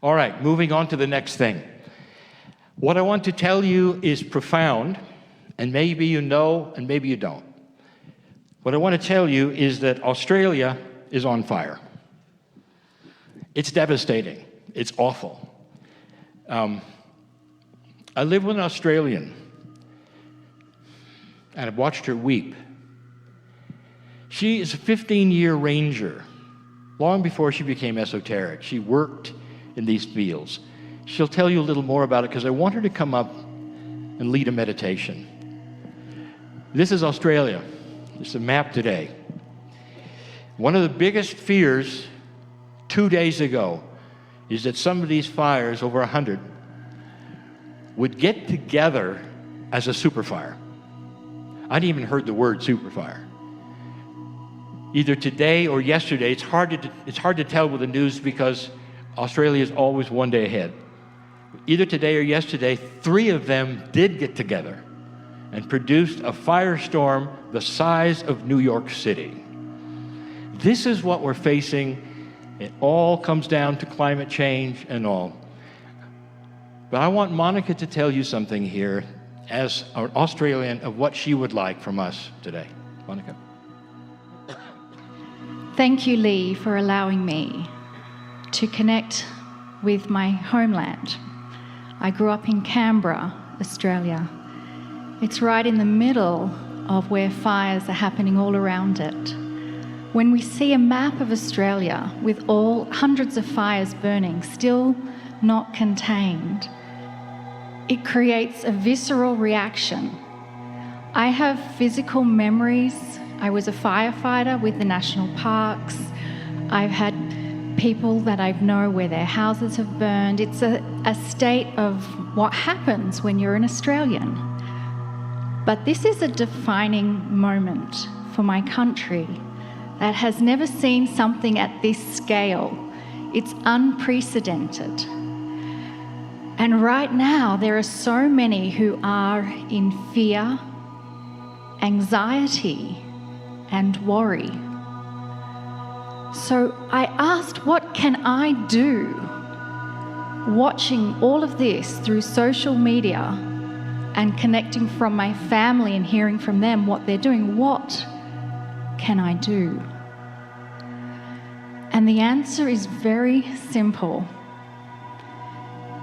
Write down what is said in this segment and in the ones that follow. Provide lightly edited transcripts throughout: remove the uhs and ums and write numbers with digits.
All right, moving on to the next thing. What I want to tell you is profound, and maybe you know, and maybe you don't. What I want to tell you is that Australia is on fire. It's devastating. It's awful. I live with an Australian, and I've watched her weep. She is a 15-year ranger. Long before she became esoteric, she worked in these fields. She'll tell you a little more about it because I want her to come up and lead a meditation. This is Australia. It's a map today. One of the biggest fears 2 days ago is that some of these fires, over 100, would get together as a superfire. I hadn't even heard the word superfire. Either today or yesterday, it's hard to tell with the news because Australia is always one day ahead. Either today or yesterday, 3 of them did get together and produced a firestorm the size of New York City. This is what we're facing. It all comes down to climate change and all. But I want Monica to tell you something here as an Australian of what she would like from us today. Monica. Thank you, Lee, for allowing me to connect with my homeland. I grew up in Canberra, Australia. It's right in the middle of where fires are happening all around it. When we see a map of Australia with all hundreds of fires burning, still not contained, it creates a visceral reaction. I have physical memories. I was a firefighter with the national parks. I've had people that I know where their houses have burned. It's a state of what happens when you're an Australian. But this is a defining moment for my country that has never seen something at this scale. It's unprecedented. And right now, there are so many who are in fear, anxiety, and worry. So I asked, what can I do? Watching all of this through social media and connecting from my family and hearing from them what they're doing, what can I do? And the answer is very simple.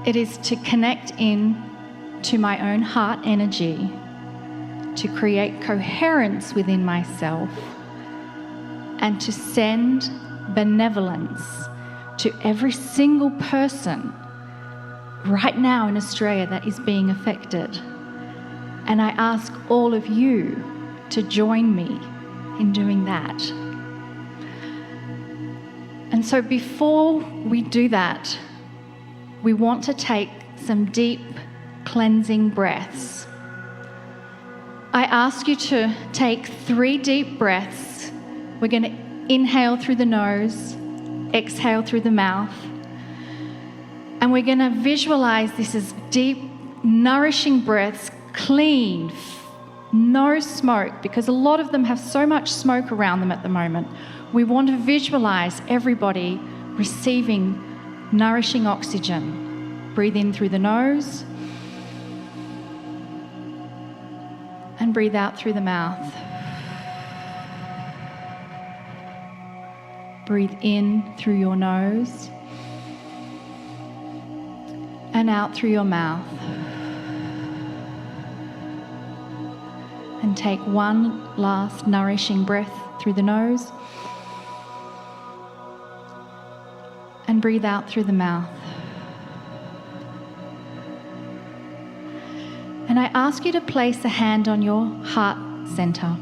It is to connect in to my own heart energy, to create coherence within myself, and to send benevolence to every single person right now in Australia that is being affected. And I ask all of you to join me in doing that. And so before we do that, we want to take some deep cleansing breaths. I ask you to take 3 deep breaths. We're going to inhale through the nose, exhale through the mouth. And we're going to visualize this as deep, nourishing breaths, clean, no smoke, because a lot of them have so much smoke around them at the moment. We want to visualize everybody receiving nourishing oxygen. Breathe in through the nose and breathe out through the mouth. Breathe in through your nose and out through your mouth. And take one last nourishing breath through the nose and breathe out through the mouth. And I ask you to place a hand on your heart center.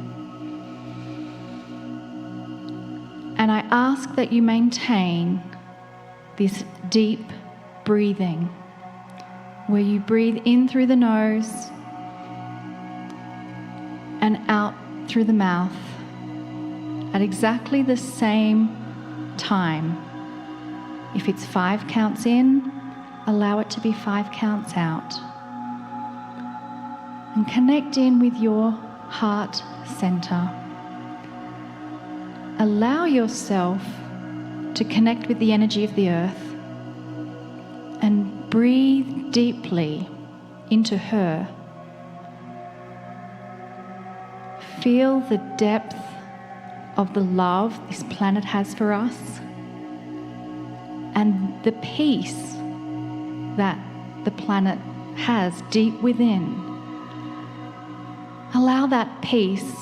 And I ask that you maintain this deep breathing, where you breathe in through the nose and out through the mouth at exactly the same time. If it's 5 counts in, allow it to be 5 counts out. And connect in with your heart center. Allow yourself to connect with the energy of the earth. breathe deeply into her. Feel the depth of the love this planet has for us and the peace that the planet has deep within. Allow that peace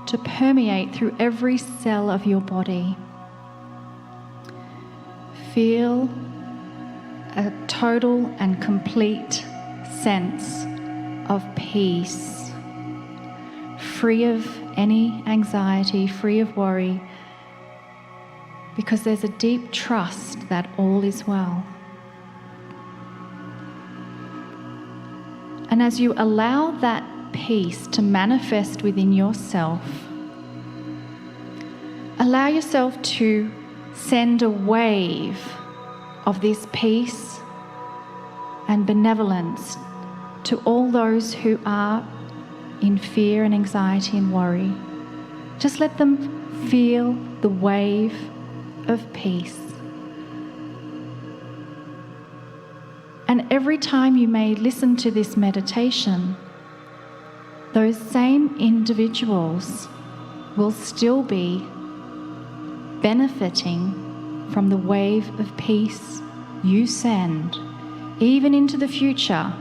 to permeate through every cell of your body. Feel a total and complete sense of peace, free of any anxiety, free of worry, because there's a deep trust that all is well. And as you allow that peace to manifest within yourself, allow yourself to send a wave of this peace and benevolence to all those who are in fear and anxiety and worry. Just let them feel the wave of peace. And every time you may listen to this meditation, those same individuals will still be benefiting from the wave of peace you send, even into the future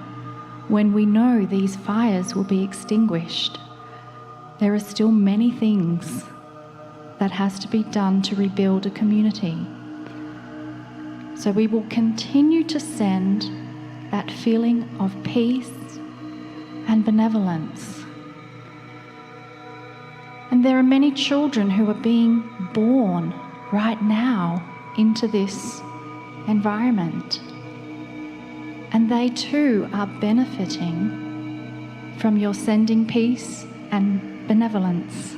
when we know these fires will be extinguished. There are still many things that has to be done to rebuild a community. So we will continue to send that feeling of peace and benevolence. And there are many children who are being born right now into this environment. And they too are benefiting from your sending peace and benevolence.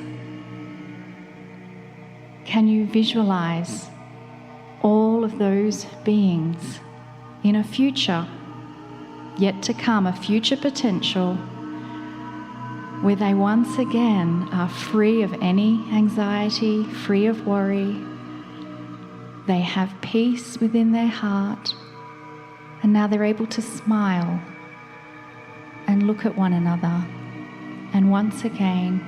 Can you visualize all of those beings in a future yet to come, a future potential where they once again are free of any anxiety, free of worry. They have peace within their heart, and now they're able to smile and look at one another and once again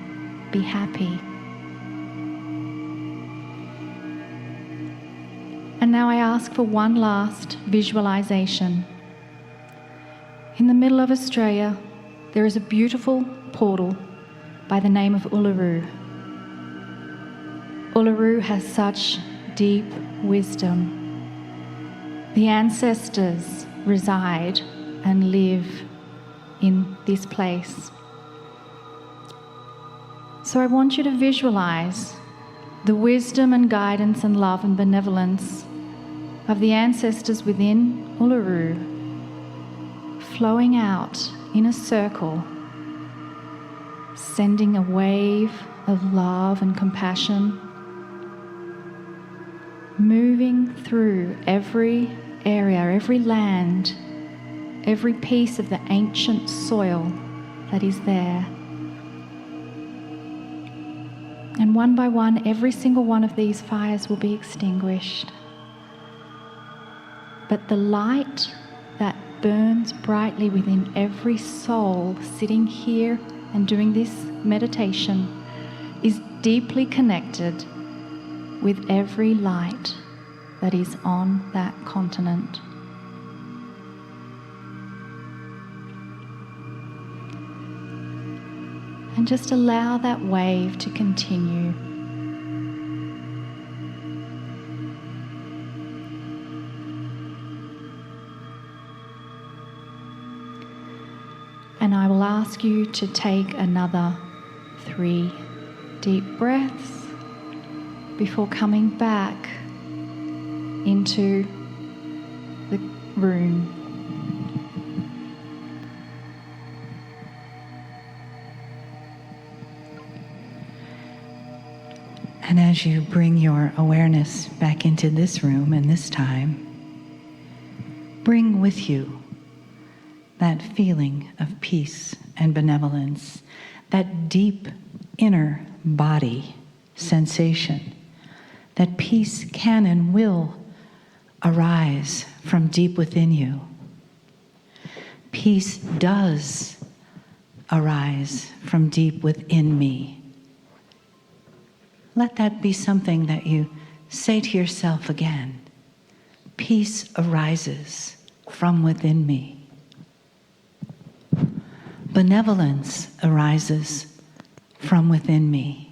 be happy. And now I ask for one last visualization. In the middle of Australia, there is a beautiful portal by the name of Uluru. Uluru has such deep wisdom. The ancestors reside and live in this place. So I want you to visualize the wisdom and guidance and love and benevolence of the ancestors within Uluru flowing out in a circle, sending a wave of love and compassion, moving through every area, every land, every piece of the ancient soil that is there. And one by one, every single one of these fires will be extinguished. But the light that burns brightly within every soul sitting here and doing this meditation is deeply connected with every light that is on that continent. And just allow that wave to continue. And I will ask you to take another 3 deep breaths before coming back into the room. And as you bring your awareness back into this room and this time, bring with you that feeling of peace and benevolence, that deep inner body sensation, that peace can and will arise from deep within you peace does arise from deep within me. Let that be something that you say to yourself again. Peace arises from within me. Benevolence arises from within me.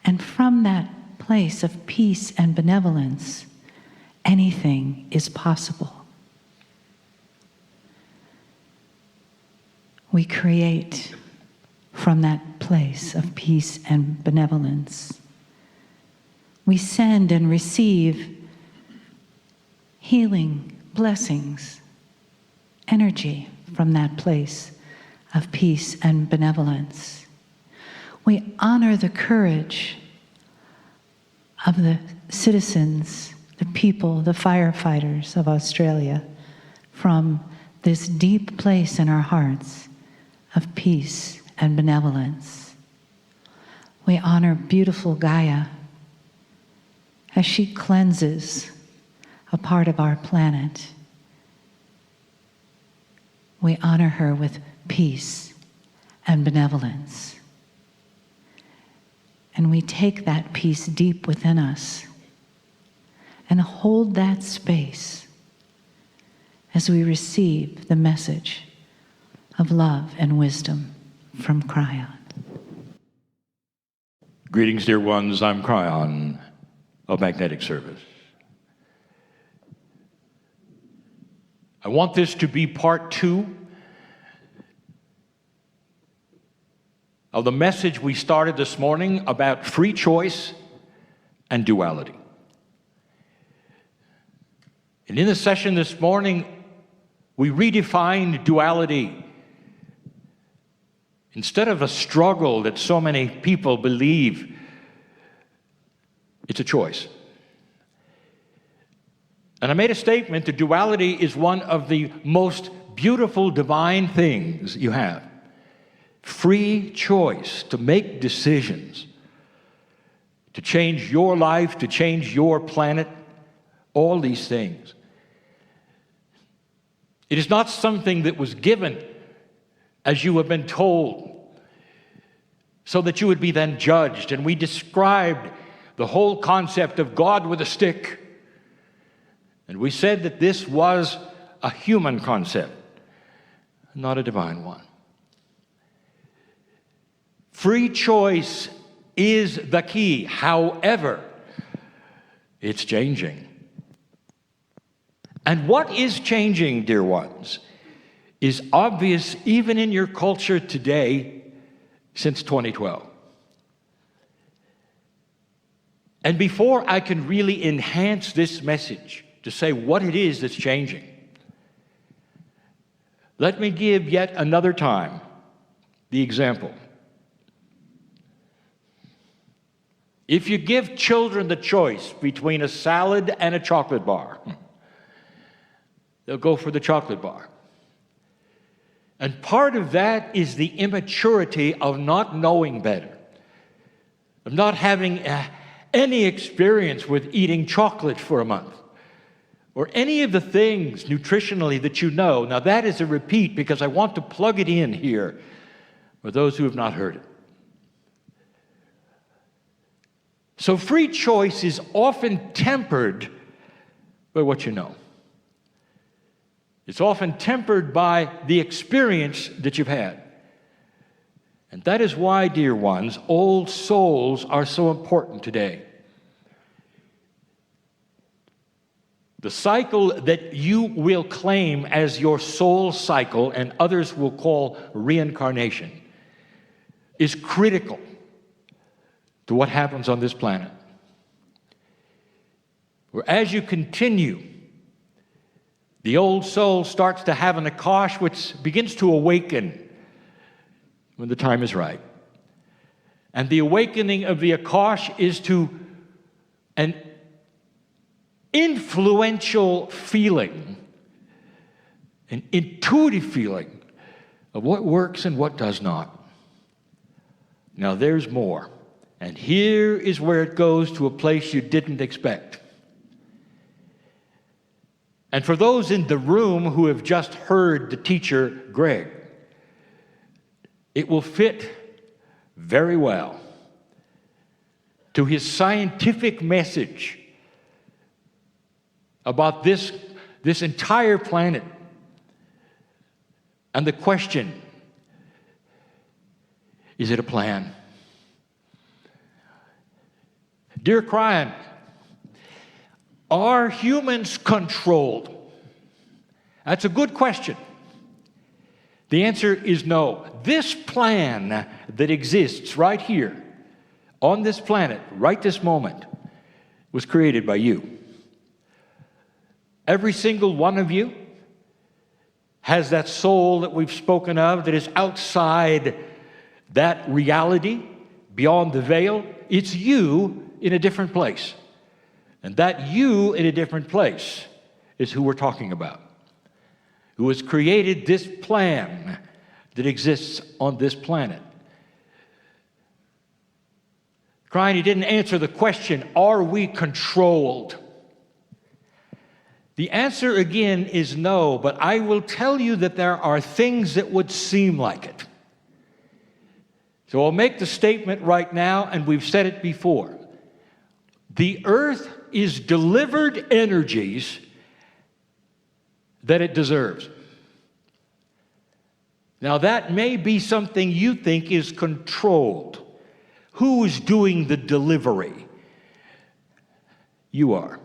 And from that place of peace and benevolence, anything is possible. We create from that place of peace and benevolence. We send and receive healing, blessings, energy from that place of peace and benevolence. We honor the courage of the citizens, the people, the firefighters of Australia from this deep place in our hearts of peace and benevolence. We honor beautiful Gaia as she cleanses a part of our planet. We honor her with peace and benevolence. And we take that peace deep within us and hold that space as we receive the message of love and wisdom from Kryon. Greetings, dear ones. I'm Kryon of Magnetic Service. I want this to be part 2 of the message we started this morning about free choice and duality. And in the session this morning, we redefined duality. Instead of a struggle that so many people believe, it's a choice. And I made a statement that duality is one of the most beautiful divine things you have. Free choice to make decisions, to change your life, to change your planet, all these things. It is not something that was given as you have been told, so that you would be then judged. And we described the whole concept of God with a stick. And we said that this was a human concept, not a divine one. Free choice is the key. However, it's changing. And what is changing, dear ones, is obvious even in your culture today since 2012. And before I can really enhance this message to say what it is that's changing, let me give yet another time the example. If you give children the choice between a salad and a chocolate bar, they'll go for the chocolate bar. And part of that is the immaturity of not knowing better, of not having any experience with eating chocolate for a month, or any of the things nutritionally that you know. Now that is a repeat because I want to plug it in here for those who have not heard it. So free choice is often tempered by what you know. It's often tempered by the experience that you've had. And that is why, dear ones, old souls are so important today. The cycle that you will claim as your soul cycle, and others will call reincarnation, is critical to what happens on this planet. Where as you continue, the old soul starts to have an akash which begins to awaken when the time is right. And the awakening of the akash is to an influential feeling, an intuitive feeling of what works and what does not. Now there's more. And here is where it goes to a place you didn't expect. And for those in the room who have just heard the teacher, Greg, it will fit very well to his scientific message about this entire planet and the question, is it a plan? Dear Kryon, are humans controlled? That's a good question. The answer is no. This plan that exists right here on this planet, right this moment, was created by you. Every single one of you has that soul that we've spoken of that is outside that reality, beyond the veil. It's you in a different place. And that you in a different place is who we're talking about, who has created this plan that exists on this planet. Kryon, he didn't answer the question, are we controlled? The answer again is no, but I will tell you that there are things that would seem like it. So I'll make the statement right now, and we've said it before. The earth is delivered energies that it deserves. Now that may be something you think is controlled. Who is doing the delivery? You are.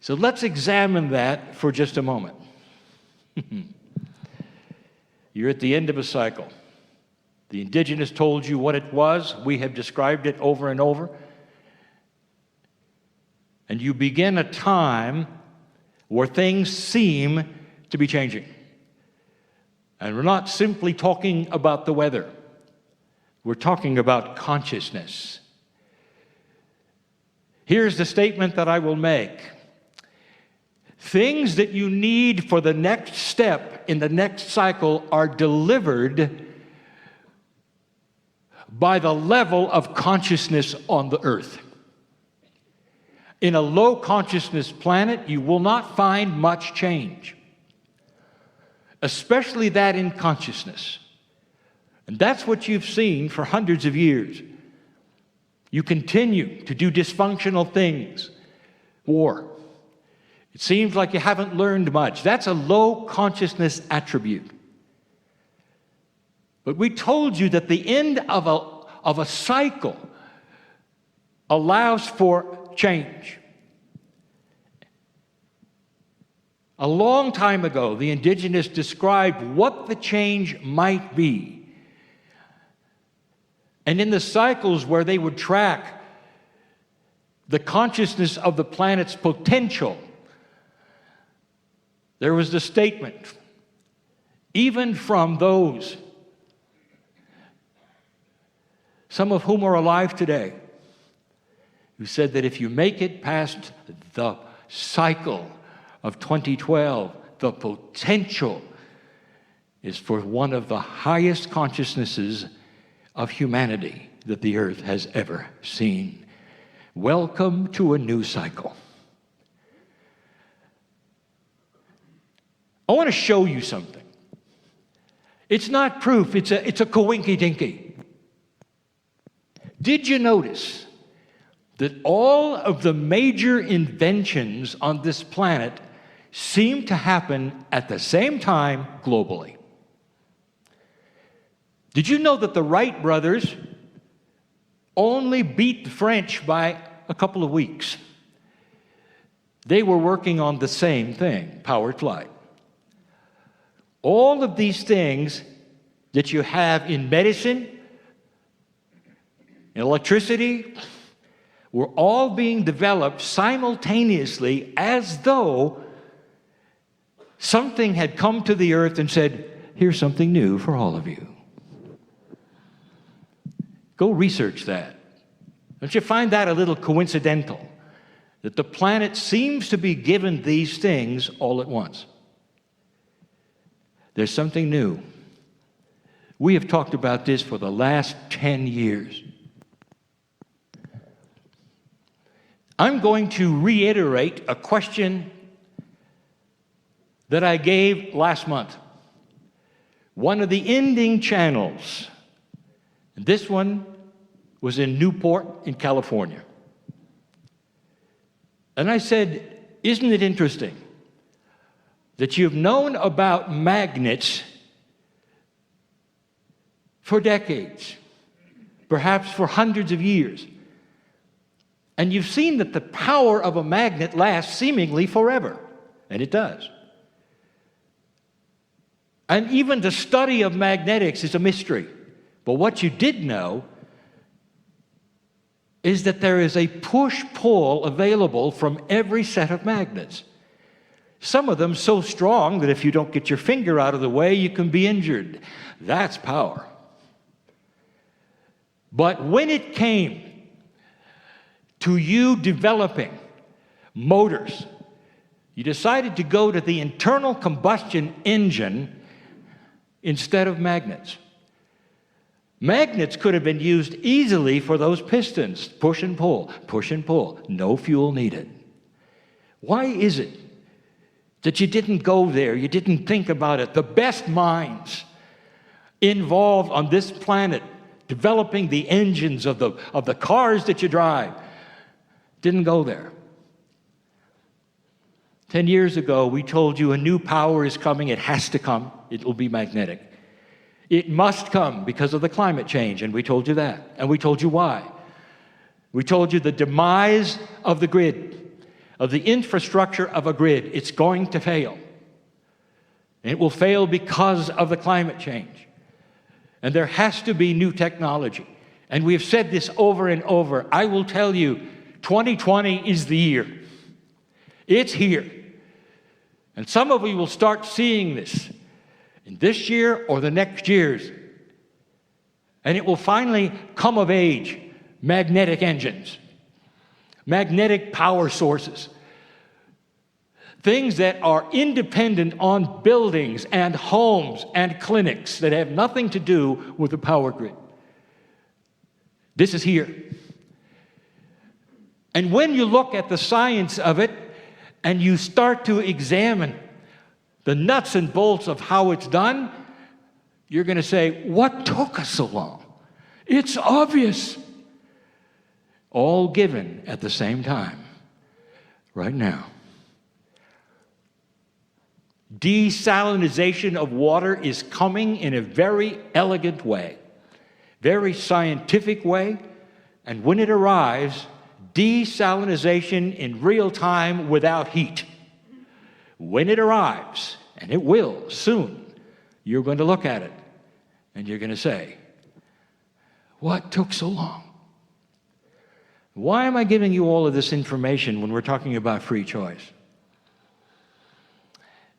So let's examine that for just a moment. You're at the end of a cycle. The indigenous told you what it was. We have described it over and over. And you begin a time where things seem to be changing. And we're not simply talking about the weather. We're talking about consciousness. Here's the statement that I will make. Things that you need for the next step in the next cycle are delivered by the level of consciousness on the earth. In a low consciousness planet, you will not find much change, especially that in consciousness. And that's what you've seen for hundreds of years. You continue to do dysfunctional things. War. It seems like you haven't learned much. That's a low consciousness attribute. But we told you that the end of a cycle allows for change. A long time ago, the indigenous described what the change might be. And in the cycles where they would track the consciousness of the planet's potential, there was the statement, even from those, some of whom are alive today, who said that if you make it past the cycle of 2012, the potential is for one of the highest consciousnesses of humanity that the earth has ever seen. Welcome to a new cycle. I want to show you something. It's not proof, it's a coinky-dinky. Did you notice that all of the major inventions on this planet seem to happen at the same time globally? Did you know that the Wright brothers only beat the French by a couple of weeks? They were working on the same thing, powered flight. All of these things that you have in medicine, in electricity, were all being developed simultaneously as though something had come to the earth and said, here's something new for all of you. Go research that. Don't you find that a little coincidental? That the planet seems to be given these things all at once. There's something new. We have talked about this for the last 10 years. I'm going to reiterate a question that I gave last month. One of the ending channels, and this one was in Newport in California. And I said, isn't it interesting that you've known about magnets for decades, perhaps for hundreds of years, and you've seen that the power of a magnet lasts seemingly forever, and it does. And even the study of magnetics is a mystery. But what you did know is that there is a push-pull available from every set of magnets. Some of them so strong that if you don't get your finger out of the way, you can be injured. That's power. But when it came to you developing motors, you decided to go to the internal combustion engine instead of magnets. Magnets could have been used easily for those pistons. Push and pull, no fuel needed. Why is it that you didn't go there? You didn't think about it. The best minds involved on this planet developing the engines of the cars that you drive didn't go there. 10 years ago, we told you a new power is coming. It has to come. It will be magnetic. It must come because of the climate change, and we told you that. And we told you why. We told you the demise of the grid, of the infrastructure of a grid. It's going to fail. And it will fail because of the climate change. And there has to be new technology. And we have said this over and over. I will tell you, 2020 is the year. It's here. And some of you will start seeing this in this year or the next years. And it will finally come of age. Magnetic engines, magnetic power sources, things that are independent on buildings and homes and clinics that have nothing to do with the power grid. This is here. And when you look at the science of it and you start to examine the nuts and bolts of how it's done, you're going to say, what took us so long? It's obvious. All given at the same time, right now. Desalinization of water is coming in a very elegant way, very scientific way, and when it arrives, desalinization in real time without heat. When it arrives, and it will soon, you're going to look at it and you're going to say, what took so long? Why am I giving you all of this information when we're talking about free choice?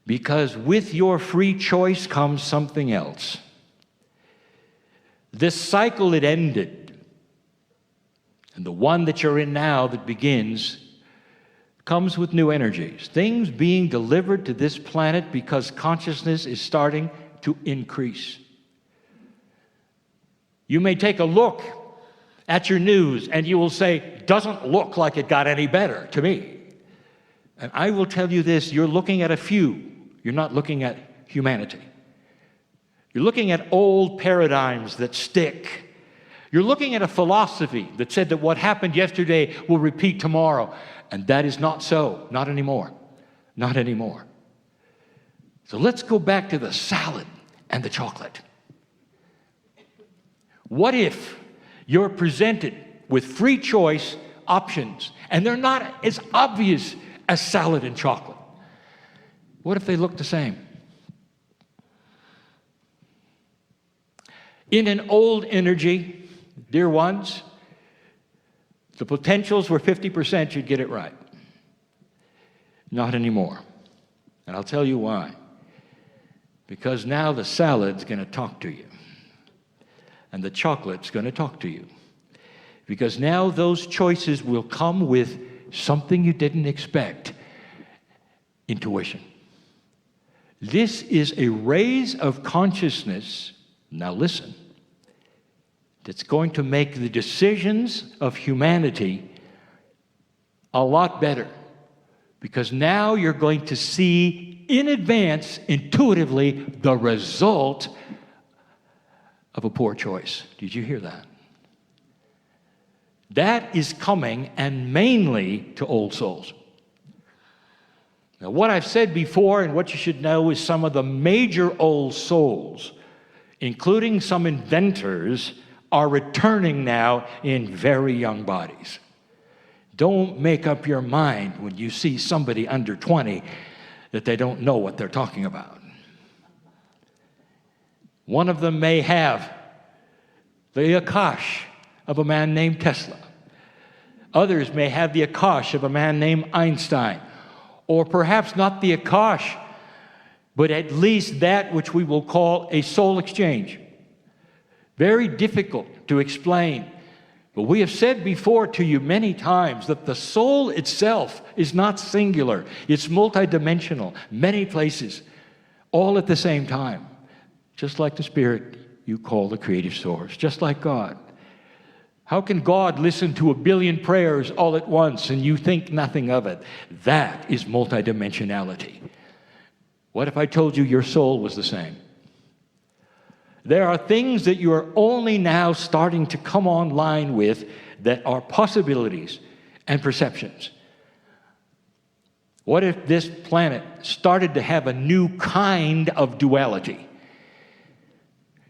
Because with your free choice comes something else. This cycle that ended, and the one that you're in now that begins, comes with new energies. Things being delivered to this planet because consciousness is starting to increase. You may take a look at your news and you will say, doesn't look like it got any better to me. And I will tell you this, you're looking at a few. You're not looking at humanity. You're looking at old paradigms that stick. You're looking at a philosophy that said that what happened yesterday will repeat tomorrow. And that is not so. Not anymore. Not anymore. So let's go back to the salad and the chocolate. What if you're presented with free choice options and they're not as obvious as salad and chocolate? What if they look the same? In an old energy, dear ones, the potentials were 50%, you'd get it right. Not anymore. And I'll tell you why. Because now the salad's going to talk to you. And the chocolate's going to talk to you. Because now those choices will come with something you didn't expect. Intuition. This is a raise of consciousness, now listen, that's going to make the decisions of humanity a lot better Because now you're going to see in advance, intuitively, the result of a poor choice. Did you hear that? That is coming, and mainly to old souls. Now, what I've said before and what you should know is some of the major old souls, including some inventors, are returning now in very young bodies. Don't make up your mind when you see somebody under 20 that they don't know what they're talking about. One of them may have the Akash of a man named Tesla. Others may have the Akash of a man named Einstein. Or perhaps not the Akash, but at least that which we will call a soul exchange. Very difficult to explain. But we have said before to you many times that the soul itself is not singular. It's multidimensional, many places, all at the same time. Just like the Spirit you call the creative source, just like God. How can God listen to 1 billion prayers all at once and you think nothing of it? That is multidimensionality. What if I told you your soul was the same? There are things that you are only now starting to come online with that are possibilities and perceptions. What if this planet started to have a new kind of duality?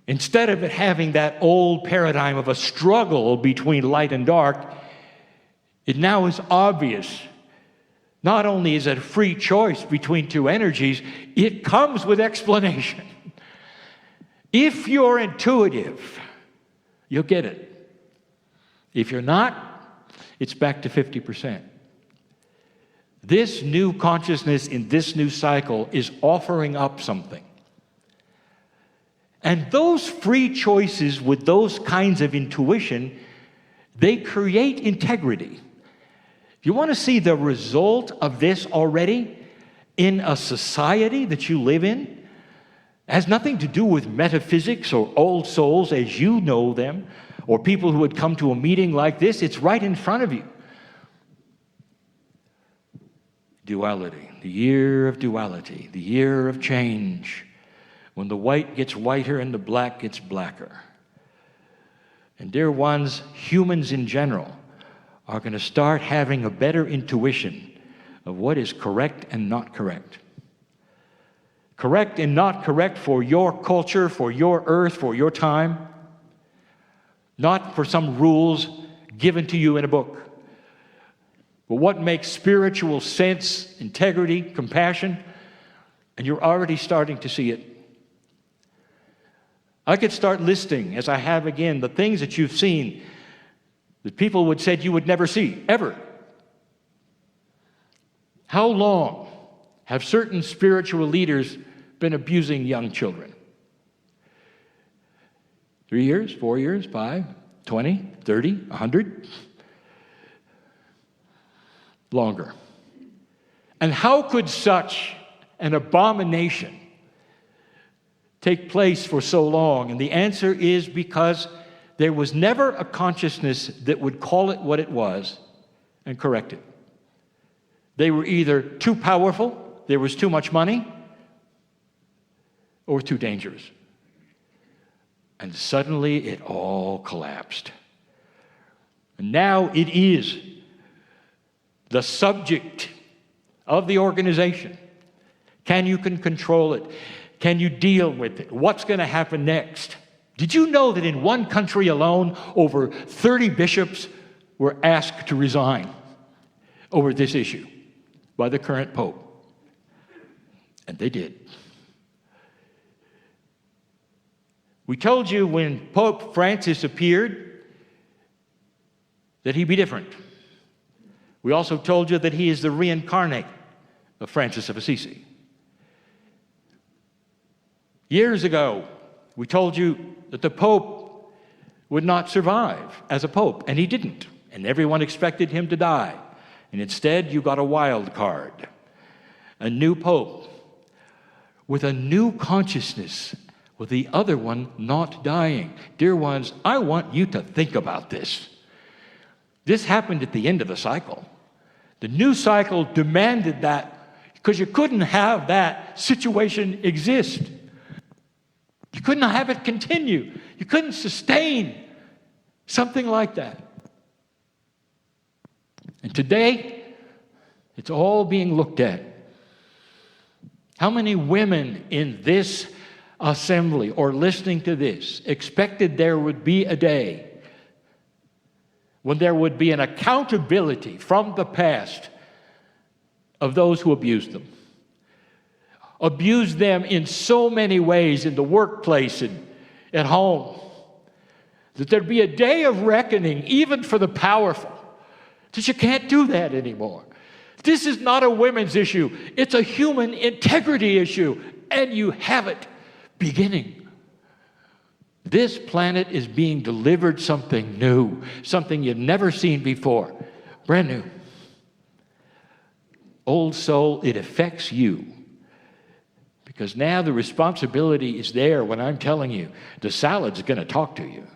Instead of it having that old paradigm of a struggle between light and dark, it now is obvious. Not only is it a free choice between two energies, it comes with explanation. If you're intuitive, you'll get it. If you're not, it's back to 50%. This new consciousness in this new cycle is offering up something. And those free choices with those kinds of intuition, they create integrity. If you want to see the result of this already in a society that you live in, it has nothing to do with metaphysics or old souls as you know them, or people who would come to a meeting like this. It's right in front of you. Duality, the year of duality, the year of change. When the white gets whiter and the black gets blacker. And dear ones, humans in general are going to start having a better intuition of what is correct and not correct. Correct and not correct for your culture, for your earth, for your time. Not for some rules given to you in a book. But what makes spiritual sense, integrity, compassion, and you're already starting to see it. I could start listing, as I have again, the things that you've seen that people would say you would never see, ever. How long have certain spiritual leaders been abusing young children? 3 years, 4 years, 5, 20, 30, 100? Longer. And how could such an abomination take place for so long? And the answer is because there was never a consciousness that would call it what it was and correct it. They were either too powerful, there was too much money, or too dangerous. And suddenly it all collapsed. And now it is the subject of the organization. Can you control it? Can you deal with it? What's going to happen next? Did you know that in one country alone, over 30 bishops were asked to resign over this issue by the current pope? And they did. We told you when Pope Francis appeared that he'd be different. We also told you that he is the reincarnate of Francis of Assisi. Years ago, we told you that the Pope would not survive as a Pope, and he didn't. And everyone expected him to die. And instead, you got a wild card. A new Pope with a new consciousness, with the other one not dying. Dear ones, I want you to think about this. This happened at the end of the cycle. The news cycle demanded that because you couldn't have that situation exist. You couldn't have it continue. You couldn't sustain something like that. And today, it's all being looked at. How many women in this assembly or listening to this expected there would be a day when there would be an accountability from the past of those who abused them? Abused them in so many ways in the workplace and at home. That there'd be a day of reckoning, even for the powerful, that you can't do that anymore. This is not a women's issue. It's a human integrity issue, and you have it beginning. This planet is being delivered something new, something you've never seen before, brand new. Old soul, it affects you. Because now the responsibility is there when I'm telling you the salad's going to talk to you,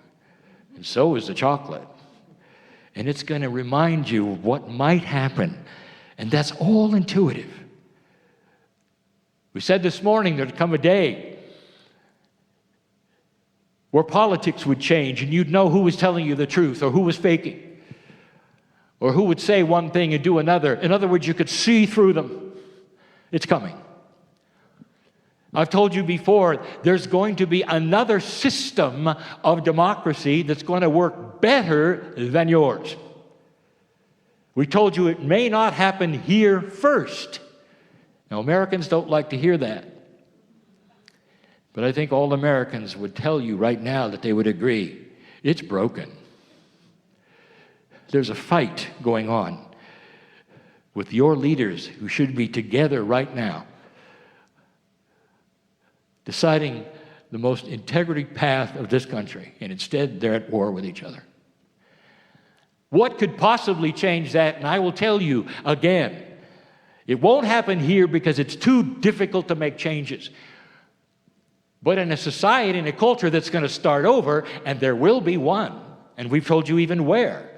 and so is the chocolate. And it's going to remind you of what might happen. And that's all intuitive. We said this morning there'd come a day where politics would change and you'd know who was telling you the truth or who was faking, or who would say one thing and do another. In other words, you could see through them. It's coming. I've told you before, there's going to be another system of democracy that's going to work better than yours. We told you it may not happen here first. Now, Americans don't like to hear that. But I think all Americans would tell you right now that they would agree. It's broken. There's a fight going on with your leaders who should be together right now, deciding the most integrity path of this country, and instead they're at war with each other. What could possibly change that? And I will tell you again, it won't happen here because it's too difficult to make changes. But in a society, in a culture that's going to start over, and there will be one, and we've told you even where,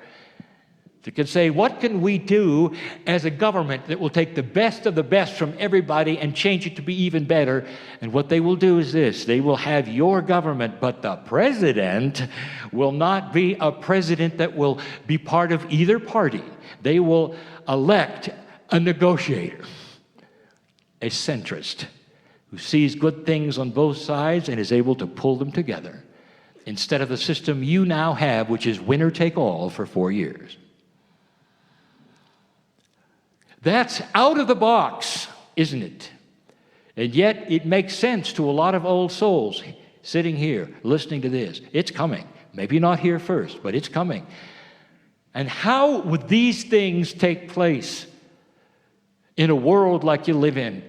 that can say, what can we do as a government that will take the best of the best from everybody and change it to be even better? And what they will do is this: they will have your government, but the president will not be a president that will be part of either party. They will elect a negotiator, a centrist, who sees good things on both sides and is able to pull them together, instead of the system you now have, which is winner take all for 4 years. That's out of the box, isn't it? And yet it makes sense to a lot of old souls sitting here listening to this. It's coming. Maybe not here first, but it's coming. And how would these things take place in a world like you live in?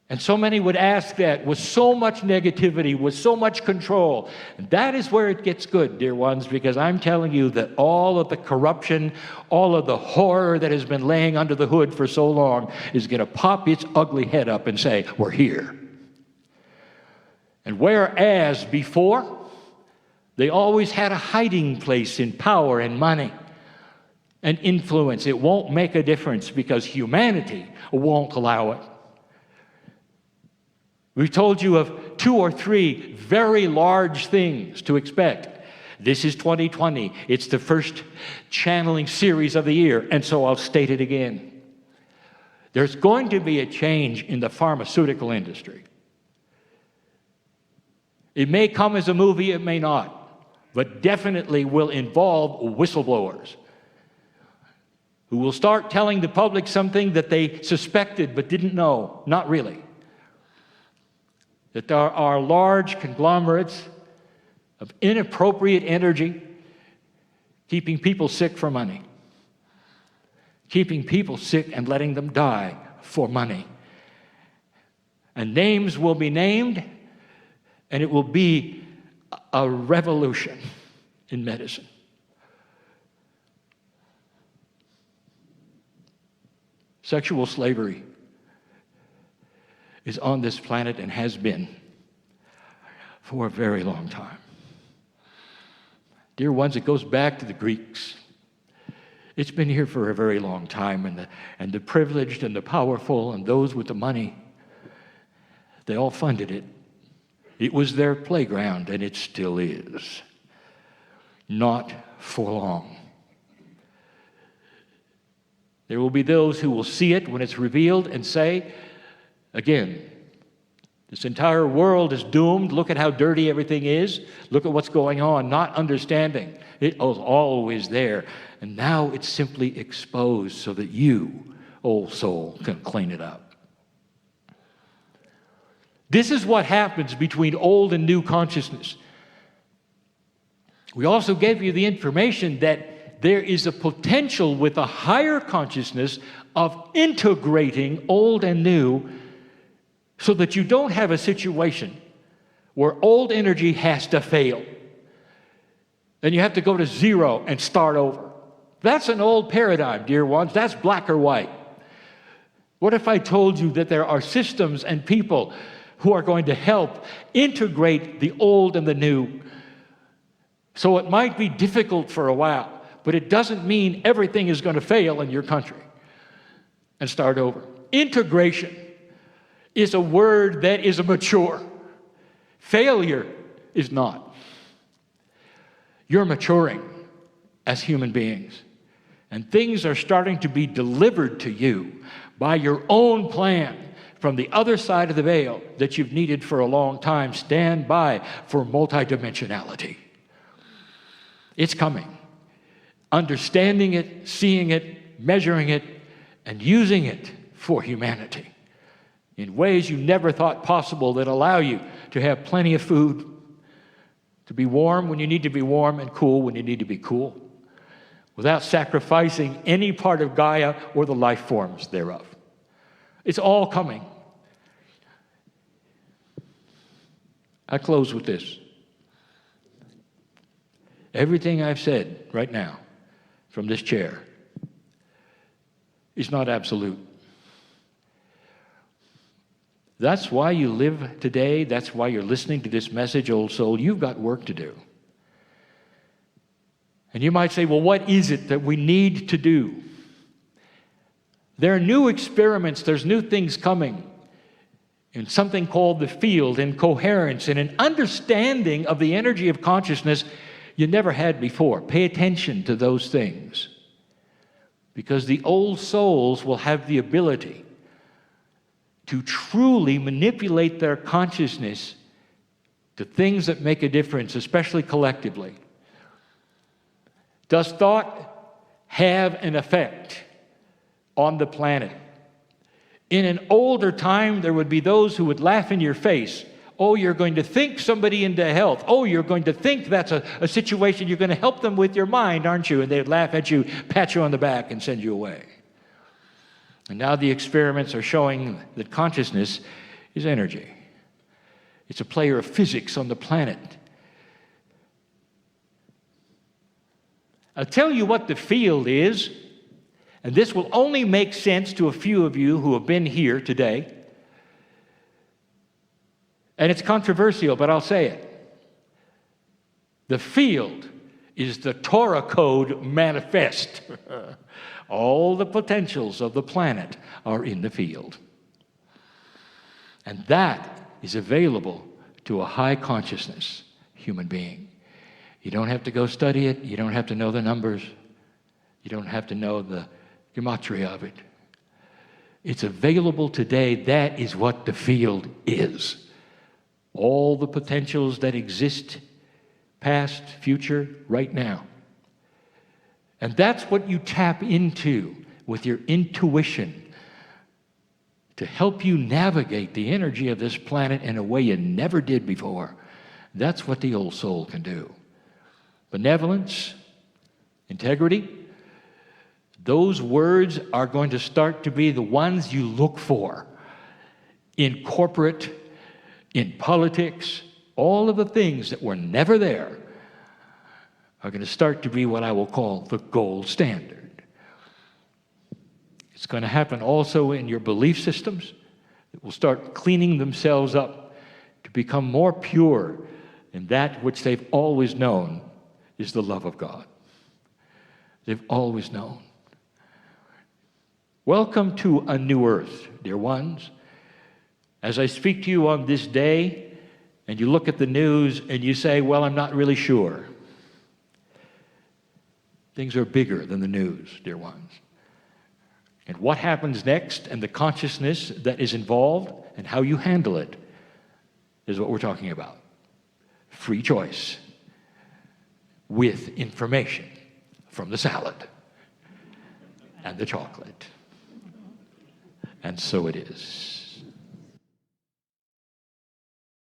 And so many would ask that with so much negativity, with so much control. And that is where it gets good, dear ones, because I'm telling you that all of the corruption, all of the horror that has been laying under the hood for so long is going to pop its ugly head up and say, we're here. And whereas before, they always had a hiding place in power and money and influence, it won't make a difference because humanity won't allow it. We've told you of 2 or 3 very large things to expect. This is 2020. It's the first channeling series of the year, and so I'll state it again. There's going to be a change in the pharmaceutical industry. It may come as a movie, it may not, but definitely will involve whistleblowers who will start telling the public something that they suspected but didn't know, not really. That there are large conglomerates of inappropriate energy keeping people sick for money, keeping people sick and letting them die for money. And names will be named, and it will be a revolution in medicine. Sexual slavery is on this planet and has been for a very long time. Dear ones, it goes back to the Greeks. It's been here for a very long time, and the privileged and the powerful and those with the money, they all funded it. It was their playground, and it still is. Not for long. There will be those who will see it when it's revealed and say, again, this entire world is doomed. Look at how dirty everything is. Look at what's going on, not understanding. It was always there. And now it's simply exposed so that you, old soul, can clean it up. This is what happens between old and new consciousness. We also gave you the information that there is a potential with a higher consciousness of integrating old and new so that you don't have a situation where old energy has to fail. And you have to go to zero and start over. That's an old paradigm, dear ones. That's black or white. What if I told you that there are systems and people who are going to help integrate the old and the new? So it might be difficult for a while, but it doesn't mean everything is going to fail in your country and start over. Integration is a word that is mature. Failure is not. You're maturing as human beings, and things are starting to be delivered to you by your own plan from the other side of the veil that you've needed for a long time. Stand by for multidimensionality. It's coming. Understanding it, seeing it, measuring it, and using it for humanity in ways you never thought possible that allow you to have plenty of food, to be warm when you need to be warm and cool when you need to be cool, without sacrificing any part of Gaia or the life forms thereof. It's all coming. I close with this. Everything I've said right now from this chair is not absolute. That's why you live today. That's why you're listening to this message, old soul. You've got work to do. And you might say, well, what is it that we need to do? There are new experiments. There's new things coming in something called the field, in coherence, and an understanding of the energy of consciousness you never had before. Pay attention to those things, because the old souls will have the ability to truly manipulate their consciousness to things that make a difference, especially collectively. Does thought have an effect on the planet? In an older time, there would be those who would laugh in your face. Oh, you're going to think somebody into health. Oh, you're going to think that's a situation you're going to help them with your mind, aren't you? And they'd laugh at you, pat you on the back, and send you away. And now the experiments are showing that consciousness is energy. It's a player of physics on the planet. I'll tell you what the field is, and this will only make sense to a few of you who have been here today. And it's controversial, but I'll say it. The field is the Torah code manifest. All the potentials of the planet are in the field. And that is available to a high consciousness human being. You don't have to go study it. You don't have to know the numbers. You don't have to know the gematria of it. It's available today. That is what the field is. All the potentials that exist, past, future, right now. And that's what you tap into with your intuition to help you navigate the energy of this planet in a way you never did before. That's what the old soul can do. Benevolence, integrity, those words are going to start to be the ones you look for in corporate, in politics. All of the things that were never there are going to start to be what I will call the gold standard. It's going to happen also in your belief systems. It will start cleaning themselves up to become more pure in that which they've always known is the love of God. They've always known. Welcome to a new earth, dear ones. As I speak to you on this day, and you look at the news and you say, well, I'm not really sure. Things are bigger than the news, dear ones. And what happens next and the consciousness that is involved and how you handle it is what we're talking about. Free choice with information from the salad and the chocolate. And so it is.